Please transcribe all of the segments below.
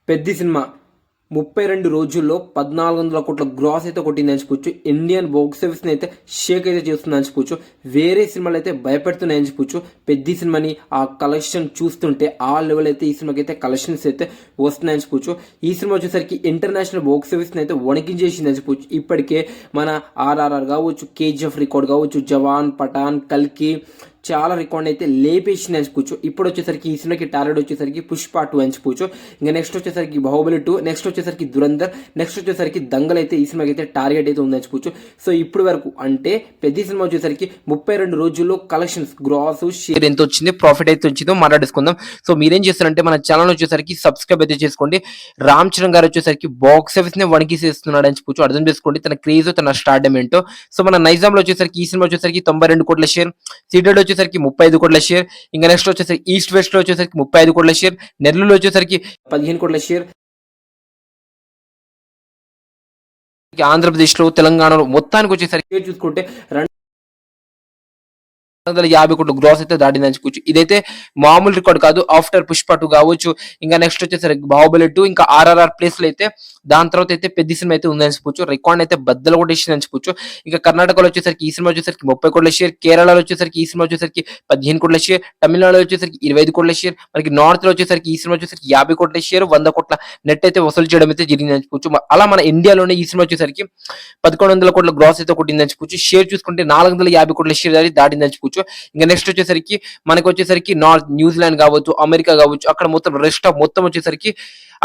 Peddi cinema 32 రోజుల్లో 1400 కోట్ల gross అయితే కొట్టిందని చెప్పొచ్చు. ఇండియన్ బాక్స్ ఆఫీస్ని అయితే షేక్ అయితే చేస్తుందని చెప్పొచ్చు. వేరే సినిమాలు అయితే భయపెడుతున్నాయని చెప్పొచ్చు. పెద్ద సినిమాని ఆ కలెక్షన్ చూస్తుంటే ఆ లెవెల్ అయితే ఈ సినిమాకి అయితే కలెక్షన్స్ అయితే వస్తున్నాయని చెప్పొచ్చు. ఈ సినిమా వచ్చేసరికి ఇంటర్నేషనల్ బాక్స్ ఆఫీస్ని అయితే వణికించేసిందని చెప్పొచ్చు. ఇప్పటికే మన ఆర్ఆర్ఆర్ కావచ్చు, కేజీఎఫ్ రికార్డ్ కావచ్చు, జవాన్, పఠాన్, కల్కి చాలా రికార్డ్ అయితే లేపేసింది అని చెప్పొచ్చు. ఇప్పుడు వచ్చేసరికి ఈ సినిమాకి టార్గెట్ వచ్చేసరికి పుష్ప 2 అని చెప్పొచ్చు. ఇంకా నెక్స్ట్ వచ్చేసరికి బాహుబలి 2, నెక్స్ట్ వచ్చేసరికి దురంధర్, నెక్స్ట్ వచ్చేసరికి దంగల్ అయితే ఈ సినిమాకి అయితే టార్గెట్ అయితే ఉందని చెప్పొచ్చు. సో ఇప్పుడు వరకు అంటే పెద్ద సినిమా వచ్చేసరికి 32 రోజుల్లో కలెక్షన్స్ గ్రాస్ షేర్ ఎంత వచ్చింది, ప్రాఫిట్ అయితే వచ్చిందో మాట్లాడేసుకుందాం. సో మీరేం చేస్తారంటే మన ఛానల్ వచ్చేసరికి సబ్స్క్రైబ్ అయితే చేసుకోండి. రామ్ చరణ్ గారు వచ్చేసరికి బాక్స్ ఆఫీస్ ని వణికిసేస్తున్నాడు అని చెప్పొచ్చు. అర్థం చేసుకోండి తన క్రేజ్, తన స్టార్డమ్ ఏంటో. సో మన నైజాంలో వచ్చేసరికి ఈ సినిమా వచ్చేసరికి 92 కోట్ల షేర్, సీడెడ్ వచ్చేసరికి 35 కోట్ల షేర్, ఇంకా నెక్స్ట్ వచ్చేసరికి ఈస్ట్ వెస్ట్ లో వచ్చేసరికి 35 కోట్ల షేర్, నెల్లూరులో వచ్చేసరికి 15 కోట్ల షేర్, ఆంధ్రప్రదేశ్ లో, తెలంగాణలో మొత్తానికి వచ్చేసరికి చూసుకుంటే 250 కోట్ల గ్రాస్ అయితే దాటిందని చెప్పొచ్చు. ఇదైతే మామూలు రికార్డ్ కాదు. ఆఫ్టర్ పుష్ప 2 కావచ్చు, ఇంకా నెక్స్ట్ వచ్చేసరికి బాహుబలి 2, ఇంకా ఆర్ఆర్ఆర్ ప్లేస్ లో అయితే దాని తర్వాత అయితే పెద్ద సినిమా అయితే ఉందని చెప్పొచ్చు. రికార్డ్ అయితే బద్దలు కొట్టేసిందని చెప్పొచ్చు. ఇంకా కర్ణాటకలో వచ్చేసరికి ఈ సినిమా వచ్చేసరికి 30 కోట్ల షేర్, కేరళలో వచ్చేసరికి ఈ సినిమా వచ్చేసరికి 15 కోట్ల షేర్, తమిళనాడులో వచ్చేసరికి 25 కోట్ల షేర్, మనకి నార్త్ లో వచ్చేసరికి ఈ సినిమా వచ్చేసరికి 50 కోట్ల షేర్, 100 కోట్ల నెట్ అయితే వసూలు చేయడం అయితే జరిగిందని చెప్పొచ్చు. అలా మన ఇండియాలోనే ఈ సినిమా వచ్చేసరికి 1100 కోట్ల గ్రాస్ అయితే కొట్టిందని చెప్పొచ్చు. షేర్ చూసుకుంటే 450 కోట్ల షేర్ దాటిందని చెప్పొచ్చు. ఇంకా నెక్స్ట్ వచ్చేసరికి మనకు వచ్చేసరికి నార్త్ న్యూజిలాండ్ కావచ్చు, అమెరికా కావచ్చు, అక్కడ మొత్తం రెస్ట్ ఆఫ్ మొత్తం వచ్చేసరికి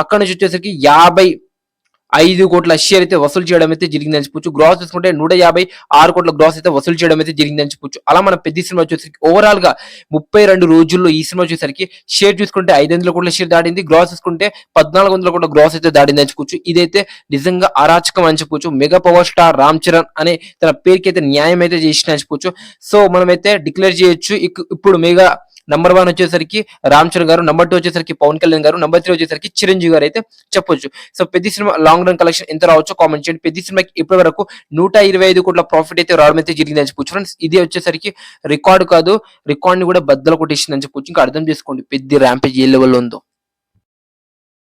అక్కడ నుంచి వచ్చేసరికి 55 కోట్ల షేర్ అయితే వసూలు చేయడం అయితే జరిగిందని చెప్పొచ్చు. గ్రాస్ చూసుకుంటే 156 కోట్ల గ్రాస్ అయితే వసూలు చేయడం అయితే జరిగిందని చెప్పొచ్చు. అలా మన పెద్ద సినిమా వచ్చేసరికి ఓవరాల్ గా 32 రోజుల్లో ఈ సినిమా వచ్చేసరికి షేర్ చూసుకుంటే 500 కోట్ల షేర్ దాటింది. గ్రాస్ చూసుకుంటే 1400 కోట్ల గ్రాస్ అయితే దాటిందని చెప్పొచ్చు. ఇదైతే నిజంగా అరాచకం అని చెప్పొచ్చు. Mega power star Ram Charan అనే తన పేరుకి అయితే న్యాయం అయితే చేసిన చెప్పొచ్చు. సో మనమైతే డిక్లేర్ చేయొచ్చు. ఇప్పుడు మెగా నంబర్ 1 వచ్చేసరికి రామ్ చరణ్ గారు, నంబర్ 2 వచ్చేసరికి పవన్ కళ్యాణ్ గారు, నంబర్ 3 వచ్చేసరికి చిరంజీవి గారు అయితే చెప్పొచ్చు. సో పెద్ద సినిమా లాంగ్ రన్ కలెక్షన్ ఎంత రావచ్చో కామెంట్ చేయండి. పెద్ద సినిమాకి ఇప్పటి వరకు 125 కోట్ల ప్రాఫిట్ అయితే రావడం అయితే జరిగిందని చెప్పొచ్చు ఫ్రెండ్స్. ఇది వచ్చేసరికి రికార్డు కాదు, రికార్డ్ ని కూడా బద్దలు కొట్టేసిందని చెప్పొచ్చు. ఇంకా అర్థం చేసుకోండి పెద్ద ర్యాంపేజ్ ఏ లెవెల్లో ఉందో.